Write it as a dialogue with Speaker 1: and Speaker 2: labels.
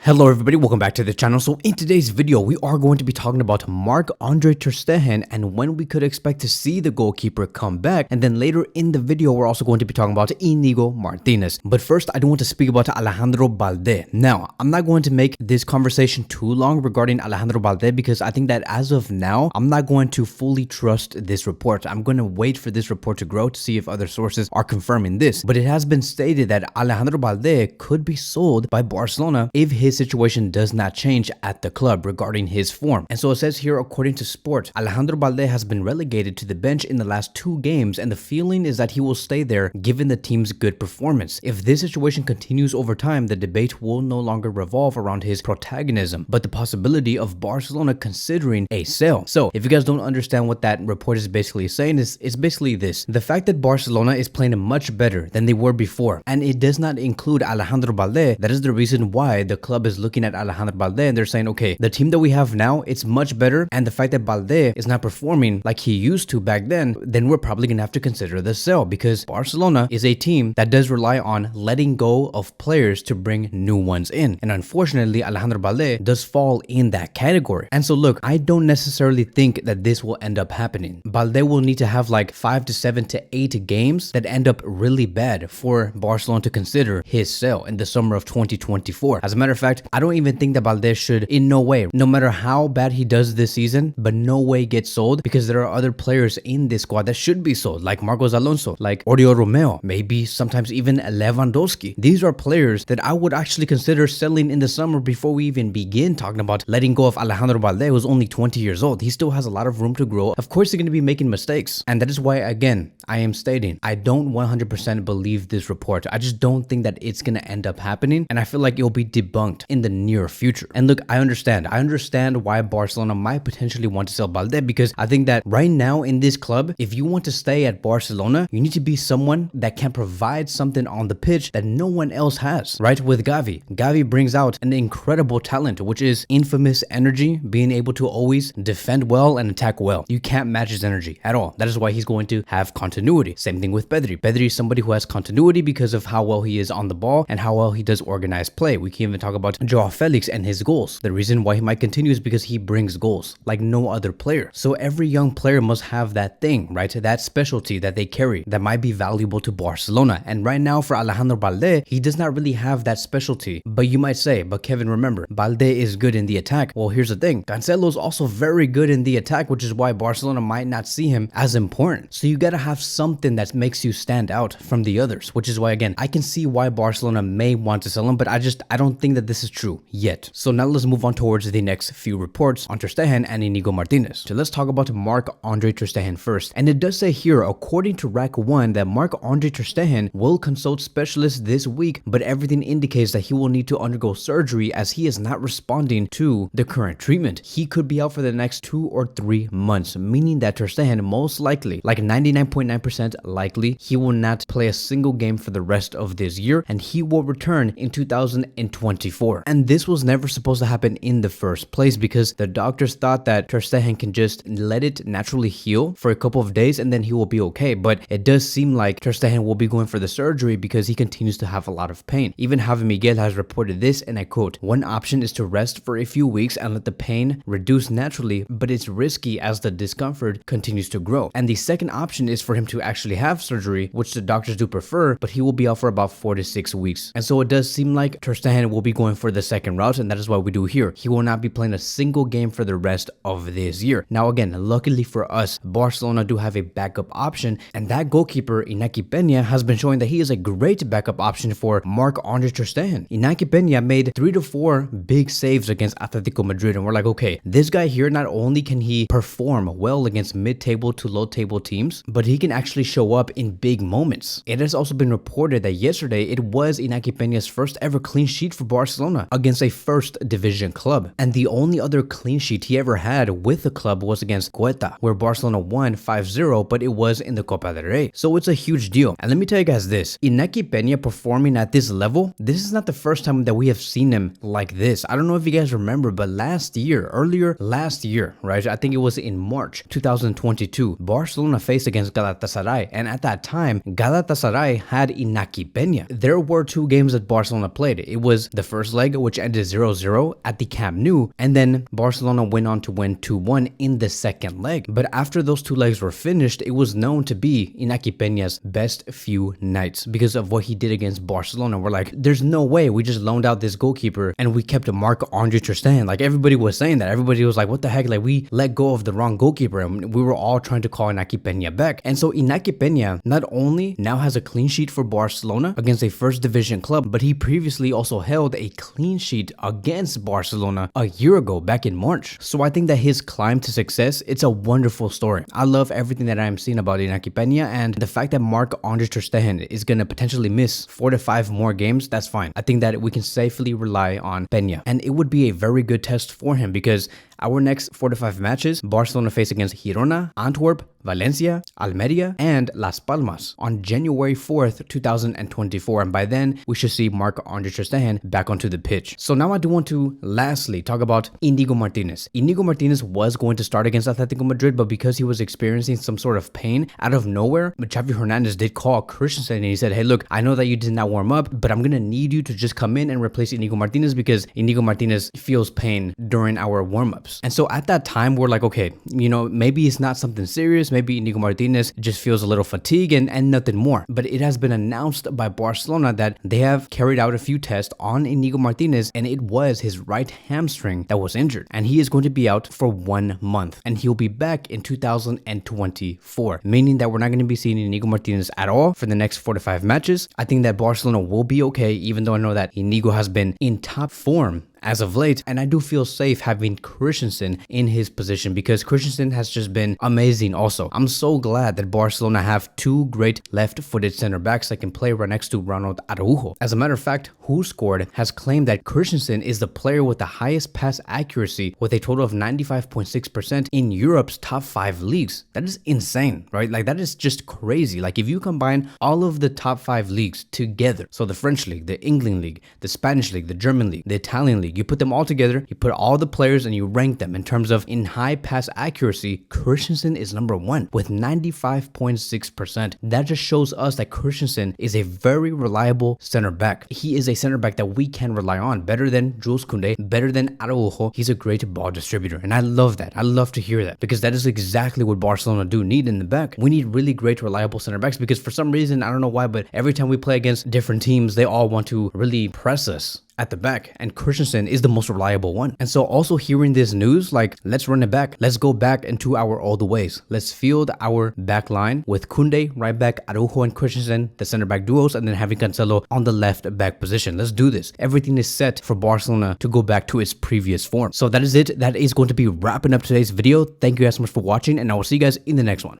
Speaker 1: Hello everybody, welcome back to the channel. So in today's video, we are going to be talking about Marc-Andre Ter Stegen and when we could expect to see the goalkeeper come back. And then later in the video, we're also going to be talking about Inigo Martinez. But first, I do want to speak about Alejandro Balde. Now, I'm not going to make this conversation too long regarding Alejandro Balde because I think that as of now, I'm not going to fully trust this report. I'm going to wait for this report to grow to see if other sources are confirming this. But it has been stated that Alejandro Balde could be sold by Barcelona if his situation does not change at the club regarding his form. And so it says here, according to Sport, Alejandro Balde has been relegated to the bench in the last 2 games and the feeling is that he will stay there given the team's good performance. If this situation continues over time, the debate will no longer revolve around his protagonism, but the possibility of Barcelona considering a sale. So if you guys don't understand what that report is basically saying, it's basically this: the fact that Barcelona is playing much better than they were before, and it does not include Alejandro Balde. That is the reason why the club is looking at Alejandro Balde and they're saying, okay, the team that we have now, it's much better, and the fact that Balde is not performing like he used to back then we're probably gonna have to consider the sale, because Barcelona is a team that does rely on letting go of players to bring new ones in, and unfortunately Alejandro Balde does fall in that category. And so look, I don't necessarily think that this will end up happening. Balde will need to have like 5 to 7 to 8 games that end up really bad for Barcelona to consider his sale in the summer of 2024. As a matter of fact, I don't even think that Balde should, in no way, no matter how bad he does this season, but no way get sold, because there are other players in this squad that should be sold, like Marcos Alonso, like Oriol Romeo, maybe sometimes even Lewandowski. These are players that I would actually consider selling in the summer before we even begin talking about letting go of Alejandro Balde, who's only 20 years old. He still has a lot of room to grow. Of course, he's going to be making mistakes. And that is why, again, I am stating, I don't 100% believe this report. I just don't think that it's going to end up happening. And I feel like it'll be debunked in the near future. And look, I understand why Barcelona might potentially want to sell Balde, because I think that right now in this club, if you want to stay at Barcelona, you need to be someone that can provide something on the pitch that no one else has, right? With Gavi brings out an incredible talent, which is infamous energy, being able to always defend well and attack well. You can't match his energy at all. That is why he's going to have continuity. Same thing with Pedri. Pedri is somebody who has continuity because of how well he is on the ball and how well he does organized play. We can even talk about Joao Felix and his goals. The reason why he might continue is because he brings goals like no other player. So every young player must have that thing, right? That specialty that they carry that might be valuable to Barcelona. And right now for Alejandro Balde, he does not really have that specialty. But you might say, but Kevin, remember, Balde is good in the attack. Well, here's the thing. Cancelo is also very good in the attack, which is why Barcelona might not see him as important. So you gotta have something that makes you stand out from the others, which is why, again, I can see why Barcelona may want to sell him, but I don't think that this is true yet. So now let's move on towards the next few reports on Ter Stegen and Inigo Martinez. So let's talk about Marc-Andre Ter Stegen first. And it does say here, according to Rack 1, that Marc-Andre Ter Stegen will consult specialists this week, but everything indicates that he will need to undergo surgery as he is not responding to the current treatment. He could be out for the next 2 or 3 months, meaning that Ter Stegen most likely, like 99.9% likely, he will not play a single game for the rest of this year, and he will return in 2024. And this was never supposed to happen in the first place, because the doctors thought that Ter Stegen can just let it naturally heal for a couple of days and then he will be okay. But it does seem like Ter Stegen will be going for the surgery because he continues to have a lot of pain. Even Javi Miguel has reported this, and I quote, "One option is to rest for a few weeks and let the pain reduce naturally, but it's risky as the discomfort continues to grow. And the second option is for him to actually have surgery, which the doctors do prefer, but he will be out for about 4 to 6 weeks." And so it does seem like Ter Stegen will be going for the second route, and that is what we do here. He will not be playing a single game for the rest of this year. Now again, luckily for us, Barcelona do have a backup option, and that goalkeeper Iñaki Peña has been showing that he is a great backup option for Marc-Andre Ter Stegen. Iñaki Peña made 3 to 4 big saves against Atletico Madrid, and we're like, okay, this guy here, not only can he perform well against mid-table to low-table teams, but he can actually show up in big moments. It has also been reported that yesterday it was Iñaki Peña's first ever clean sheet for Barcelona against a first division club, and the only other clean sheet he ever had with the club was against Gueta, where Barcelona won 5-0, but it was in the Copa del Rey. So it's a huge deal. And let me tell you guys this, Iñaki Peña performing at this level, this is not the first time that we have seen him like this. I don't know if you guys remember, but earlier last year, right? I think it was in March 2022, Barcelona faced against Galatasaray, and at that time, Galatasaray had Iñaki Peña. There were 2 games that Barcelona played. It was the first leg, which ended 0-0 at the Camp Nou, and then Barcelona went on to win 2-1 in the second leg. But after those two legs were finished, it was known to be Iñaki Peña's best few nights because of what he did against Barcelona. We're like, there's no way we just loaned out this goalkeeper and we kept Marc-Andre Ter Stegen. Like, everybody was saying that. Everybody was like, what the heck? Like, we let go of the wrong goalkeeper, and we were all trying to call Iñaki Peña back. And so Iñaki Peña not only now has a clean sheet for Barcelona against a first division club, but he previously also held a clean sheet against Barcelona a year ago, back in March. So I think that his climb to success, it's a wonderful story. I love everything that I'm seeing about Iñaki Peña, and the fact that Marc-Andre Ter Stegen is going to potentially miss 4 to 5 more games, that's fine. I think that we can safely rely on Peña, and it would be a very good test for him because our next 4 to 5 matches, Barcelona face against Girona, Antwerp, Valencia, Almeria, and Las Palmas on January 4th, 2024. And by then, we should see Marc-Andre Ter Stegen back onto the pitch. So now I do want to lastly talk about Inigo Martinez. Inigo Martinez was going to start against Atletico Madrid, but because he was experiencing some sort of pain out of nowhere, Xavi Hernandez did call Christensen and he said, hey, look, I know that you did not warm up, but I'm going to need you to just come in and replace Inigo Martinez because Inigo Martinez feels pain during our warm-ups. And so at that time, we're like, okay, you know, maybe it's not something serious. Maybe Inigo Martinez just feels a little fatigue and nothing more. But it has been announced by Barcelona that they have carried out a few tests on Inigo Martinez, and it was his right hamstring that was injured. And he is going to be out for 1 month, and he'll be back in 2024, meaning that we're not going to be seeing Inigo Martinez at all for the next 4 to 5 matches. I think that Barcelona will be okay, even though I know that Inigo has been in top form as of late, and I do feel safe having Christensen in his position because Christensen has just been amazing also. I'm so glad that Barcelona have 2 great left-footed center backs that can play right next to Ronald Araujo. As a matter of fact, Who Scored has claimed that Christensen is the player with the highest pass accuracy with a total of 95.6% in Europe's top 5 leagues. That is insane, right? Like, that is just crazy. Like, if you combine all of the top 5 leagues together, so the French league, the England league, the Spanish league, the German league, the Italian league, you put them all together, you put all the players and you rank them in terms of in high pass accuracy, Christensen is number 1 with 95.6%. That just shows us that Christensen is a very reliable center back. He is a center back that we can rely on, better than Jules Koundé, better than Araujo. He's a great ball distributor, and I love that. I love to hear that because that is exactly what Barcelona do need in the back. We need really great, reliable center backs because for some reason, I don't know why, but every time we play against different teams, they all want to really press us at the back, and Christensen is the most reliable one. And so also hearing this news, like, let's run it back. Let's go back into our old ways. Let's field our back line with Koundé, right back, Araujo and Christensen, the center back duos, and then having Cancelo on the left back position. Let's do this. Everything is set for Barcelona to go back to its previous form. So that is it. That is going to be wrapping up today's video. Thank you guys so much for watching, and I will see you guys in the next one.